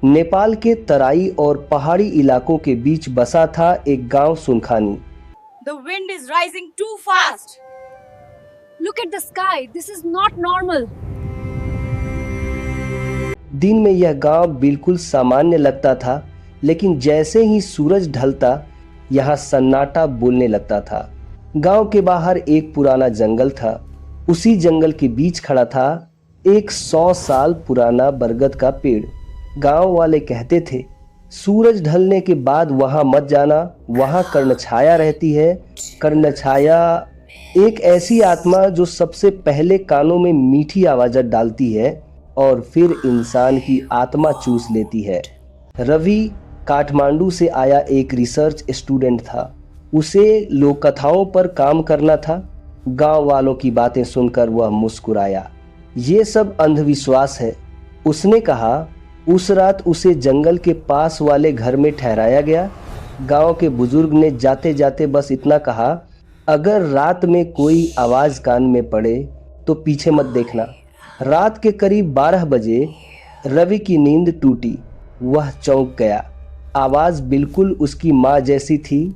नेपाल के तराई और पहाड़ी इलाकों के बीच बसा था एक गांव Sunkhani. The wind is rising too fast. Look at the sky. This is not normal. दिन में यह गांव बिल्कुल सामान्य लगता था, लेकिन जैसे ही सूरज ढलता यहाँ सन्नाटा बोलने लगता था। गांव के बाहर एक पुराना जंगल था। उसी जंगल के बीच खड़ा था एक 100 साल पुराना बरगद का पेड़। गांव वाले कहते थे, सूरज ढलने के बाद वहां मत जाना, वहां कर्णछाया रहती है। कर्णछाया एक ऐसी आत्मा जो सबसे पहले कानों में मीठी आवाज़ डालती है और फिर इंसान की आत्मा चूस लेती है। रवि काठमांडू से आया एक रिसर्च स्टूडेंट था। उसे लोक कथाओं पर काम करना था। गांव वालों की बातें सुनकर वह मुस्कुराया। ये सब अंधविश्वास है, उसने कहा। उस रात उसे जंगल के पास वाले घर में ठहराया गया। गांव के बुजुर्ग ने जाते जाते बस इतना कहा, अगर रात में कोई आवाज़ कान में पड़े तो पीछे मत देखना। रात के करीब 12 बजे रवि की नींद टूटी। वह चौंक गया। आवाज़ बिल्कुल उसकी माँ जैसी थी,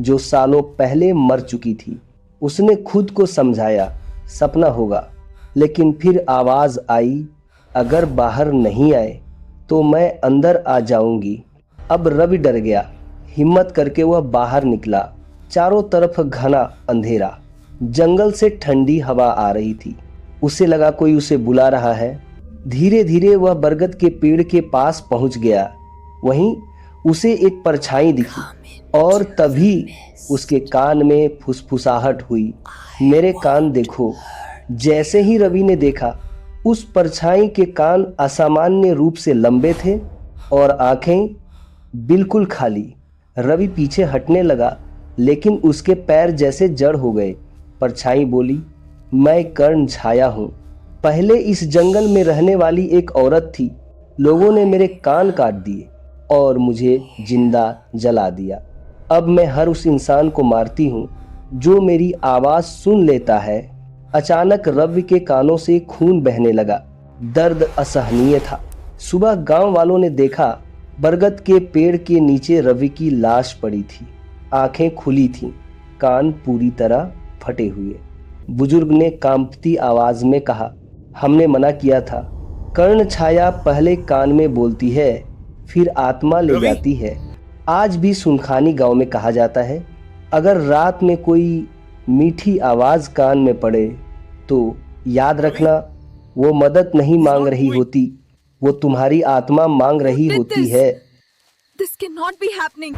जो सालों पहले मर चुकी थी। उसने खुद को समझाया सपना होगा, लेकिन फिर आवाज़ आई, अगर बाहर नहीं आए तो मैं अंदर आ जाऊंगी। अब रवि डर गया। हिम्मत करके वह बाहर निकला। चारों तरफ घना अंधेरा। जंगल से ठंडी हवा आ रही थी। उसे लगा कोई उसे बुला रहा है। धीरे धीरे वह बरगद के पेड़ के पास पहुंच गया। वहीं उसे एक परछाई दिखी और तभी उसके कान में फुसफुसाहट हुई, मेरे कान देखो। जैसे ही रवि ने देखा, उस परछाई के कान असामान्य रूप से लंबे थे और आंखें बिल्कुल खाली। रवि पीछे हटने लगा, लेकिन उसके पैर जैसे जड़ हो गए। परछाई बोली, मैं कर्ण छाया हूँ। पहले इस जंगल में रहने वाली एक औरत थी। लोगों ने मेरे कान काट दिए और मुझे जिंदा जला दिया। अब मैं हर उस इंसान को मारती हूँ जो मेरी आवाज़ सुन लेता है। अचानक रवि के कानों से खून बहने लगा। दर्द असहनीय था। सुबह गांव वालों ने देखा, बरगद के पेड़ के नीचे रवि की लाश पड़ी थी। आंखें खुली थीं, कान पूरी तरह फटे हुए। बुजुर्ग ने कांपती आवाज में कहा, हमने मना किया था। कर्ण छाया पहले कान में बोलती है, फिर आत्मा ले जाती है। आज भी सुनखानी गांव में कहा जाता है, अगर रात में कोई मीठी आवाज कान में पड़े तो याद रखना, वो मदद नहीं मांग रही होती, वो तुम्हारी आत्मा मांग रही होती है। This cannot be happening.